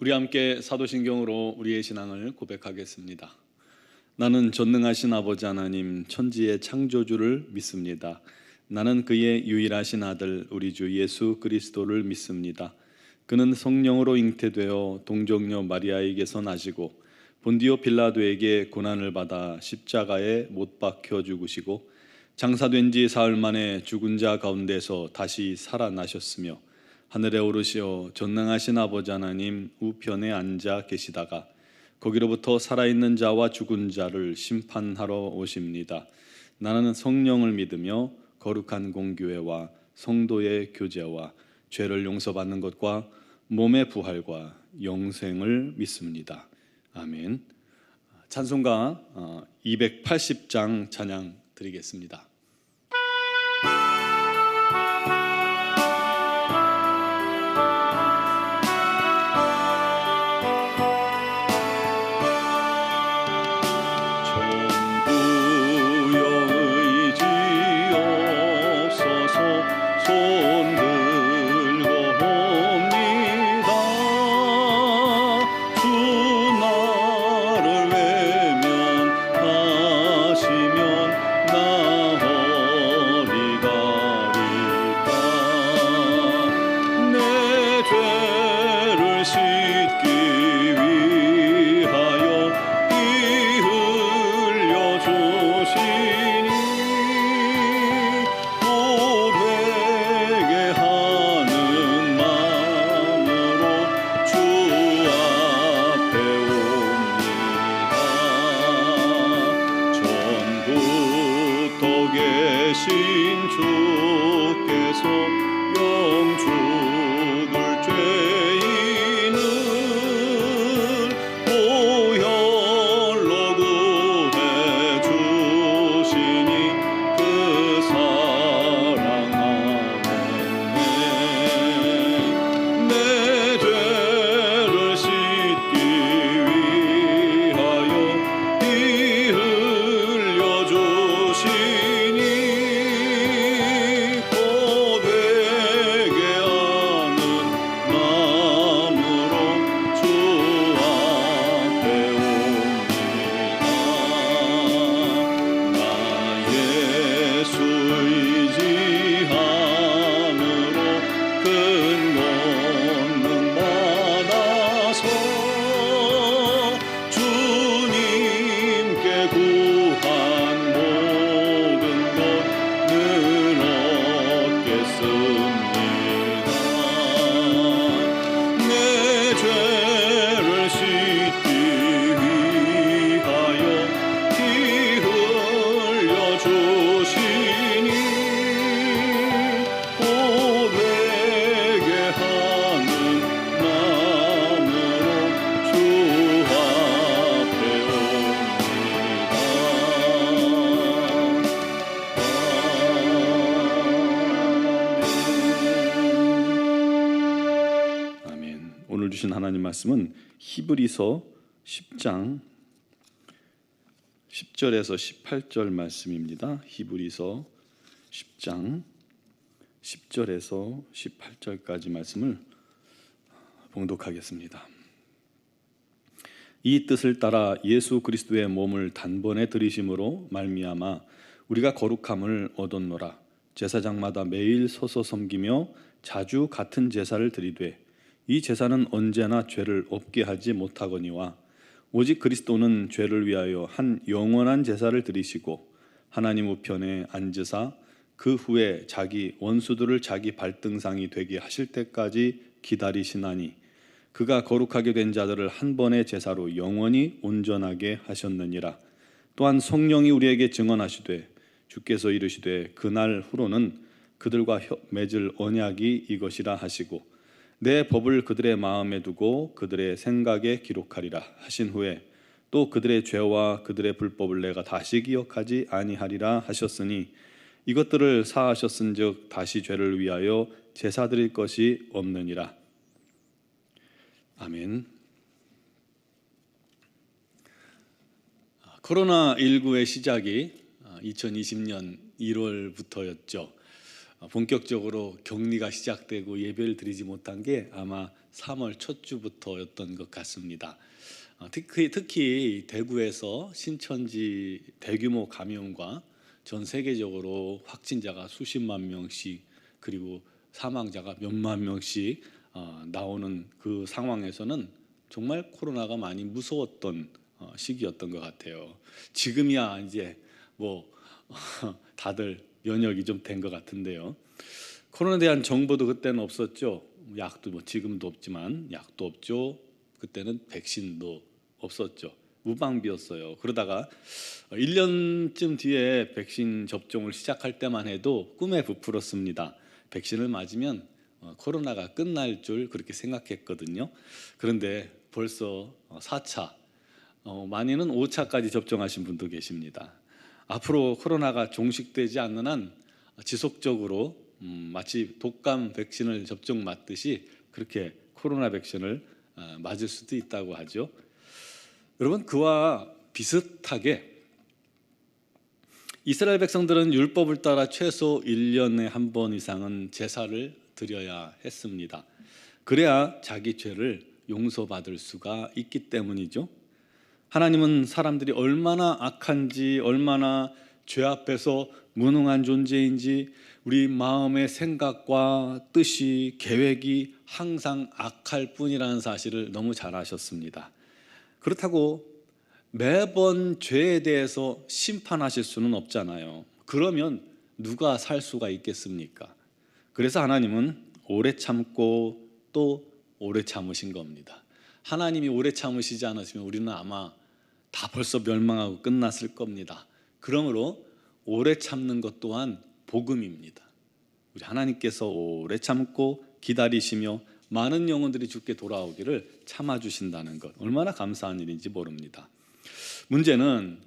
우리 함께 사도신경으로 우리의 신앙을 고백하겠습니다. 나는 전능하신 아버지 하나님 천지의 창조주를 믿습니다. 나는 그의 유일하신 아들 우리 주 예수 그리스도를 믿습니다. 그는 성령으로 잉태되어 동정녀 마리아에게서 나시고 본디오 빌라도에게 고난을 받아 십자가에 못 박혀 죽으시고 장사된 지 사흘 만에 죽은 자 가운데서 다시 살아나셨으며 하늘에 오르시어 전능하신 아버지 하나님 우편에 앉아 계시다가 거기로부터 살아있는 자와 죽은 자를 심판하러 오십니다. 나는 성령을 믿으며 거룩한 공교회와 성도의 교제와 죄를 용서받는 것과 몸의 부활과 영생을 믿습니다. 아멘. 찬송가 280장 찬양 드리겠습니다. 하나님 말씀은 히브리서 10장 10절에서 18절 말씀입니다. 히브리서 10장 10절에서 18절까지 말씀을 봉독하겠습니다. 이 뜻을 따라 예수 그리스도의 몸을 단번에 들이심으로 말미암아 우리가 거룩함을 얻었노라. 제사장마다 매일 서서 섬기며 자주 같은 제사를 드리되 이 제사는 언제나 죄를 없게 하지 못하거니와 오직 그리스도는 죄를 위하여 한 영원한 제사를 드리시고 하나님 우편에 앉으사 그 후에 자기 원수들을 자기 발등상이 되게 하실 때까지 기다리시나니 그가 거룩하게 된 자들을 한 번의 제사로 영원히 온전하게 하셨느니라. 또한 성령이 우리에게 증언하시되 주께서 이르시되 그날 후로는 그들과 맺을 언약이 이것이라 하시고 내 법을 그들의 마음에 두고 그들의 생각에 기록하리라 하신 후에 또 그들의 죄와 그들의 불법을 내가 다시 기억하지 아니하리라 하셨으니 이것들을 사하셨은즉 다시 죄를 위하여 제사 드릴 것이 없느니라. 아멘. 코로나19의 시작이 2020년 1월부터였죠. 본격적으로 격리가 시작되고 예배를 드리지 못한 게 아마 3월 첫 주부터였던 것 같습니다. 특히 대구에서 신천지 대규모 감염과 전 세계적으로 확진자가 수십만 명씩 그리고 사망자가 몇만 명씩 나오는 그 상황에서는 정말 코로나가 많이 무서웠던 시기였던 것 같아요. 지금이야 이제 뭐 다들 면역이 좀 된 것 같은데요. 코로나에 대한 정보도 그때는 없었죠. 약도 뭐 지금도 없지만 약도 없죠. 그때는 백신도 없었죠. 무방비였어요. 그러다가 1년쯤 뒤에 백신 접종을 시작할 때만 해도 꿈에 부풀었습니다. 백신을 맞으면 코로나가 끝날 줄 그렇게 생각했거든요. 그런데 벌써 4차, 많이는 5차까지 접종하신 분도 계십니다. 앞으로 코로나가 종식되지 않는 한 지속적으로 마치 독감 백신을 접종 맞듯이 그렇게 코로나 백신을 맞을 수도 있다고 하죠. 여러분, 그와 비슷하게 이스라엘 백성들은 율법을 따라 최소 1년에 한 번 이상은 제사를 드려야 했습니다. 그래야 자기 죄를 용서받을 수가 있기 때문이죠. 하나님은 사람들이 얼마나 악한지, 얼마나 죄 앞에서 무능한 존재인지, 우리 마음의 생각과 뜻이, 계획이 항상 악할 뿐이라는 사실을 너무 잘 아셨습니다. 그렇다고 매번 죄에 대해서 심판하실 수는 없잖아요. 그러면 누가 살 수가 있겠습니까? 그래서 하나님은 오래 참고 또 오래 참으신 겁니다. 하나님이 오래 참으시지 않았으면 우리는 아마 다 벌써 멸망하고 끝났을 겁니다. 그러므로 오래 참는 것 또한 복음입니다. 우리 하나님께서 오래 참고 기다리시며 많은 영혼들이 주께 돌아오기를 참아주신다는 것, 얼마나 감사한 일인지 모릅니다. 문제는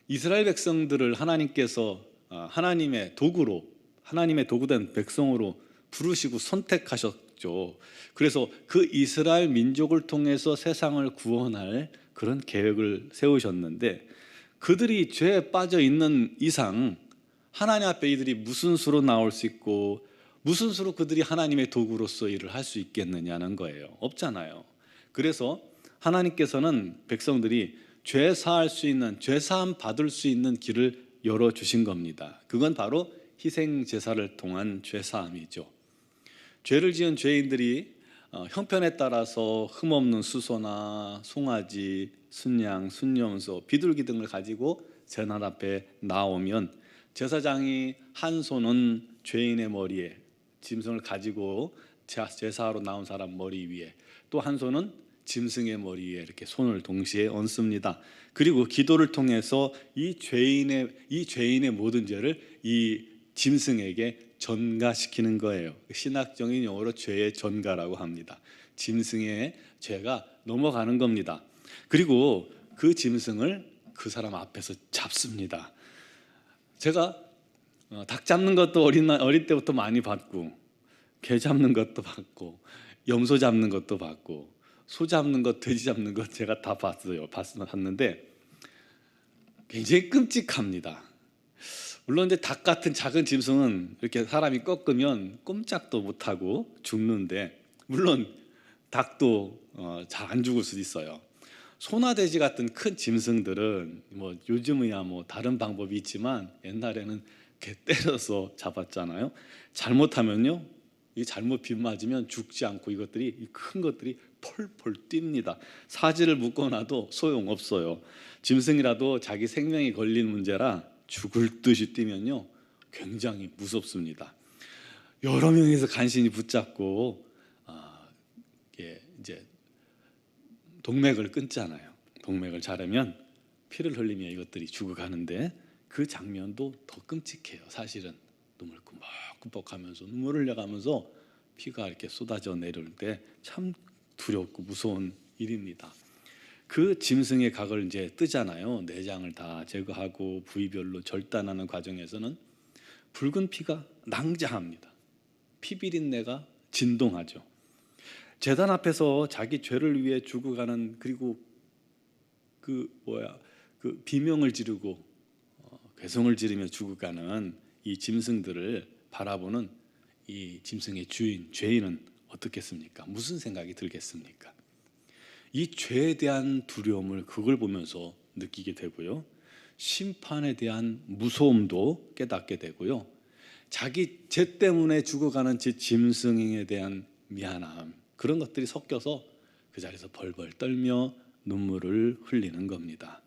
이스라엘 백성들을 하나님께서 하나님의 도구로, 하나님의 도구된 백성으로 부르시고 선택하셨죠. 그래서 그 이스라엘 민족을 통해서 세상을 구원할 그런 계획을 세우셨는데, 그들이 죄에 빠져 있는 이상 하나님 앞에 이들이 무슨 수로 나올 수 있고 무슨 수로 그들이 하나님의 도구로서 일을 할 수 있겠느냐는 거예요. 없잖아요. 그래서 하나님께서는 백성들이 죄 사할 수 있는, 죄 사함 받을 수 있는 길을 열어주신 겁니다. 그건 바로 희생 제사를 통한 죄 사함이죠. 죄를 지은 죄인들이 형편에 따라서 흠없는 수소나 송아지, 순양, 순염소, 비둘기 등을 가지고 제단 앞에 나오면 제사장이 한 손은 죄인의 머리에, 짐승을 가지고 제사하러 나온 사람 머리 위에, 또 한 손은 짐승의 머리에 이렇게 손을 동시에 얹습니다. 그리고 기도를 통해서 이 죄인의 모든 죄를 이 짐승에게 전가시키는 거예요. 신학적인 용어로 죄의 전가라고 합니다. 짐승의 죄가 넘어가는 겁니다. 그리고 그 짐승을 그 사람 앞에서 잡습니다. 제가 닭 잡는 것도 어릴 때부터 많이 봤고, 개 잡는 것도 봤고, 염소 잡는 것도 봤고, 소 잡는 것, 돼지 잡는 것 제가 다 봤는데 굉장히 끔찍합니다. 물론 이제 닭 같은 작은 짐승은 이렇게 사람이 꺾으면 꼼짝도 못하고 죽는데, 물론 닭도 잘 안 죽을 수도 있어요. 소나 돼지 같은 큰 짐승들은 뭐 요즘이야 뭐 다른 방법이 있지만 옛날에는 이렇게 때려서 잡았잖아요. 잘못하면요, 이 잘못 빗 맞으면 죽지 않고 이 큰 것들이 펄펄 뜁니다. 사지를 묶어놔도 소용없어요. 짐승이라도 자기 생명이 걸린 문제라 죽을 듯이 뛰면요 굉장히 무섭습니다. 여러 명이서 간신히 붙잡고 이제 동맥을 끊잖아요. 동맥을 자르면 피를 흘리며 이것들이 죽어가는데, 그 장면도 더 끔찍해요. 사실은 눈물 꾸벅꾸벅하면서 눈물 흘려가면서 피가 이렇게 쏟아져 내려올 때 참 두렵고 무서운 일입니다. 그 짐승의 각을 이제 뜨잖아요. 내장을 다 제거하고 부위별로 절단하는 과정에서는 붉은 피가 낭자합니다. 피 비린내가 진동하죠. 제단 앞에서 자기 죄를 위해 죽어가는, 그리고 그 비명을 지르고 괴성을 지르며 죽어가는 이 짐승들을 바라보는 이 짐승의 주인, 죄인은 어떻겠습니까? 무슨 생각이 들겠습니까? 이 죄에 대한 두려움을 그걸 보면서 느끼게 되고요. 심판에 대한 무서움도 깨닫게 되고요. 자기 죄 때문에 죽어가는 제 짐승에 대한 미안함, 그런 것들이 섞여서 그 자리에서 벌벌 떨며 눈물을 흘리는 겁니다.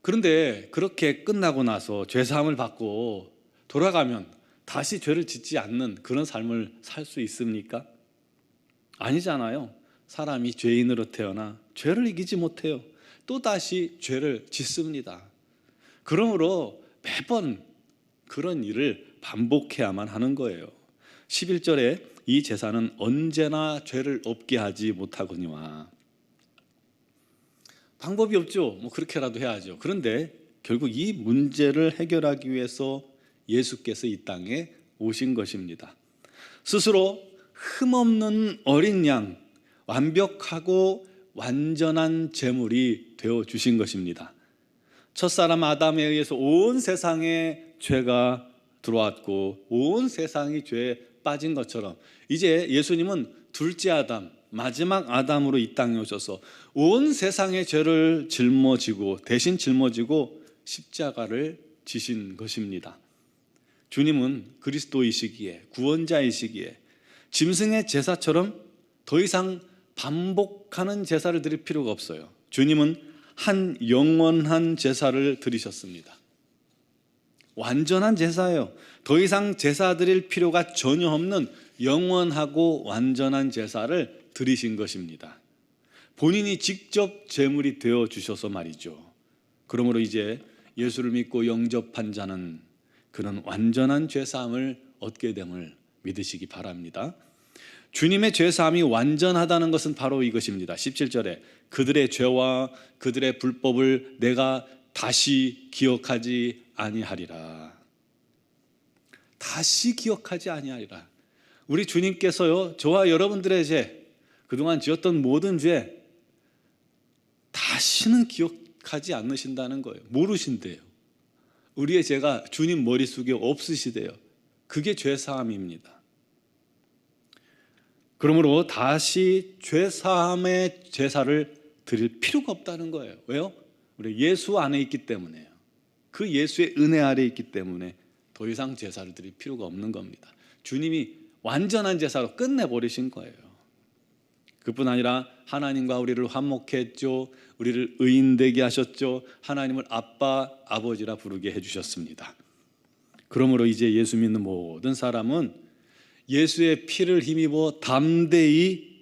그런데 그렇게 끝나고 나서 죄사함을 받고 돌아가면 다시 죄를 짓지 않는 그런 삶을 살 수 있습니까? 아니잖아요. 사람이 죄인으로 태어나 죄를 이기지 못해요. 또다시 죄를 짓습니다. 그러므로 매번 그런 일을 반복해야만 하는 거예요. 11절에 이 제사는 언제나 죄를 없게 하지 못하거니와. 방법이 없죠. 그렇게라도 해야죠. 그런데 결국 이 문제를 해결하기 위해서 예수께서 이 땅에 오신 것입니다. 스스로 흠없는 어린 양, 완벽하고 완전한 제물이 되어 주신 것입니다. 첫사람 아담에 의해서 온 세상에 죄가 들어왔고 온 세상이 죄에 빠진 것처럼 이제 예수님은 둘째 아담, 마지막 아담으로 이 땅에 오셔서 온 세상의 죄를 대신 짊어지고 십자가를 지신 것입니다. 주님은 그리스도이시기에, 구원자이시기에 짐승의 제사처럼 더 이상 반복하는 제사를 드릴 필요가 없어요. 주님은 한 영원한 제사를 드리셨습니다. 완전한 제사예요. 더 이상 제사 드릴 필요가 전혀 없는 영원하고 완전한 제사를 드리신 것입니다. 본인이 직접 제물이 되어 주셔서 말이죠. 그러므로 이제 예수를 믿고 영접한 자는 그런 완전한 죄사함을 얻게 됨을 믿으시기 바랍니다. 주님의 죄사함이 완전하다는 것은 바로 이것입니다. 17절에 그들의 죄와 그들의 불법을 내가 다시 기억하지 아니하리라. 다시 기억하지 아니하리라. 우리 주님께서요, 저와 여러분들의 죄, 그동안 지었던 모든 죄 다시는 기억하지 않으신다는 거예요. 모르신대요. 우리의 죄가 주님 머릿속에 없으시대요. 그게 죄사함입니다. 그러므로 다시 죄사함의 제사를 드릴 필요가 없다는 거예요. 왜요? 우리 예수 안에 있기 때문에요. 그 예수의 은혜 아래 있기 때문에 더 이상 제사를 드릴 필요가 없는 겁니다. 주님이 완전한 제사로 끝내버리신 거예요. 그뿐 아니라 하나님과 우리를 화목해 했죠. 우리를 의인되게 하셨죠. 하나님을 아빠, 아버지라 부르게 해주셨습니다. 그러므로 이제 예수 믿는 모든 사람은 예수의 피를 힘입어 담대히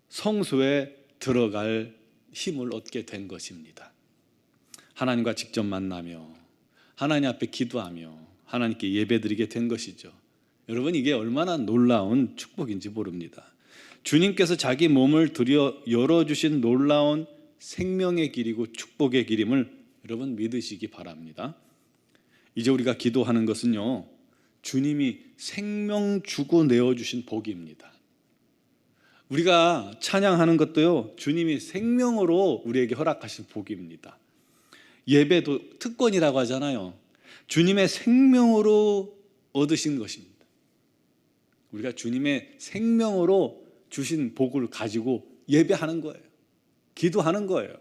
성소에 들어갈 힘을 얻게 된 것입니다. 하나님과 직접 만나며 하나님 앞에 기도하며 하나님께 예배드리게 된 것이죠. 여러분, 이게 얼마나 놀라운 축복인지 모릅니다. 주님께서 자기 몸을 들여 열어주신 놀라운 생명의 길이고 축복의 길임을 여러분 믿으시기 바랍니다. 이제 우리가 기도하는 것은요, 주님이 생명 주고 내어주신 복입니다. 우리가 찬양하는 것도요, 주님이 생명으로 우리에게 허락하신 복입니다. 예배도 특권이라고 하잖아요. 주님의 생명으로 얻으신 것입니다. 우리가 주님의 생명으로 주신 복을 가지고 예배하는 거예요. 기도하는 거예요.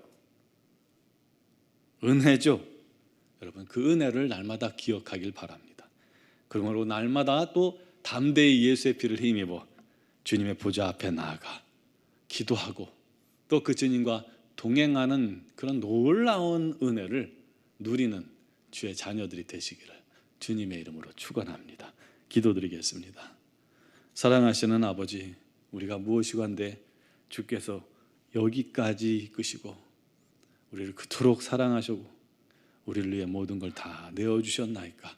은혜죠. 여러분, 그 은혜를 날마다 기억하길 바랍니다. 그러므로 날마다 또 담대히 예수의 피를 힘입어 주님의 보좌 앞에 나아가 기도하고 또 그 주님과 동행하는 그런 놀라운 은혜를 누리는 주의 자녀들이 되시기를 주님의 이름으로 축원합니다. 기도드리겠습니다. 사랑하시는 아버지, 우리가 무엇이건데 주께서 여기까지 이끄시고 우리를 그토록 사랑하시고 우리를 위해 모든 걸 다 내어주셨나이까.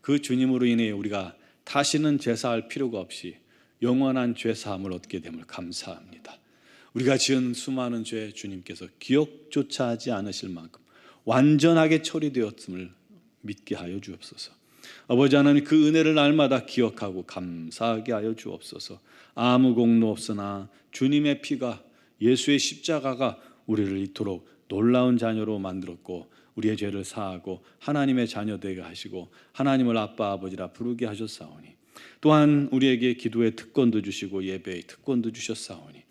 그 주님으로 인해 우리가 다시는 제사할 필요가 없이 영원한 죄사함을 얻게 됨을 감사합니다. 우리가 지은 수많은 죄 주님께서 기억조차 하지 않으실 만큼 완전하게 처리되었음을 믿게 하여 주옵소서. 아버지 하나님, 그 은혜를 날마다 기억하고 감사하게 하여 주옵소서. 아무 공로 없으나 주님의 피가, 예수의 십자가가 우리를 이토록 놀라운 자녀로 만들었고 우리의 죄를 사하고 하나님의 자녀 되게 하시고 하나님을 아빠 아버지라 부르게 하셨사오니 또한 우리에게 기도의 특권도 주시고 예배의 특권도 주셨사오니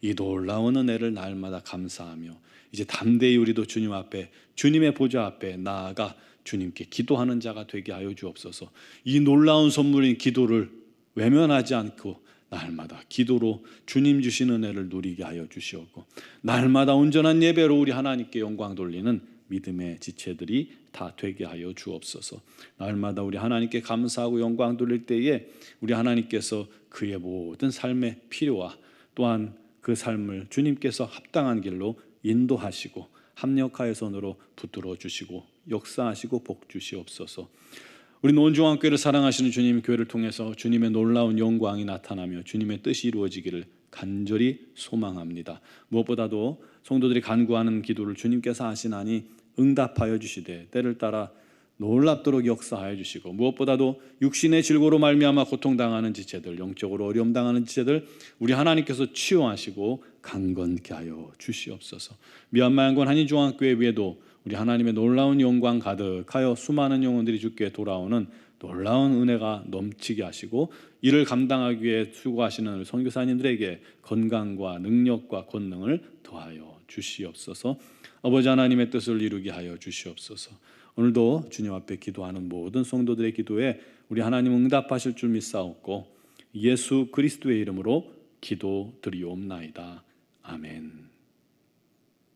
이 놀라운 은혜를 날마다 감사하며 이제 담대히 우리도 주님 앞에 주님의 보좌 앞에 나아가 주님께 기도하는 자가 되게 하여 주옵소서. 이 놀라운 선물인 기도를 외면하지 않고 날마다 기도로 주님 주신 은혜를 누리게 하여 주시옵고 날마다 온전한 예배로 우리 하나님께 영광 돌리는 믿음의 지체들이 다 되게 하여 주옵소서. 날마다 우리 하나님께 감사하고 영광 돌릴 때에 우리 하나님께서 그의 모든 삶의 필요와 또한 그 삶을 주님께서 합당한 길로 인도하시고 합력하여 손으로 붙들어 주시고 역사하시고 복 주시옵소서. 우리 논중앙교회를 사랑하시는 주님, 교회를 통해서 주님의 놀라운 영광이 나타나며 주님의 뜻이 이루어지기를 간절히 소망합니다. 무엇보다도 성도들이 간구하는 기도를 주님께서 하시나니 응답하여 주시되 때를 따라 놀랍도록 역사하여 주시고 무엇보다도 육신의 질고로 말미암아 고통당하는 지체들, 영적으로 어려움 당하는 지체들 우리 하나님께서 치유하시고 강건케 하여 주시옵소서. 미얀마양권 한인중앙교회 위에도 우리 하나님의 놀라운 영광 가득하여 수많은 영혼들이 주께 돌아오는 놀라운 은혜가 넘치게 하시고 이를 감당하기 위해 수고하시는 선교사님들에게 건강과 능력과 권능을 더하여 주시옵소서. 아버지 하나님의 뜻을 이루게 하여 주시옵소서. 오늘도 주님 앞에 기도하는 모든 성도들의 기도에 우리 하나님 응답하실 줄 믿사옵고 예수 그리스도의 이름으로 기도드리옵나이다. 아멘.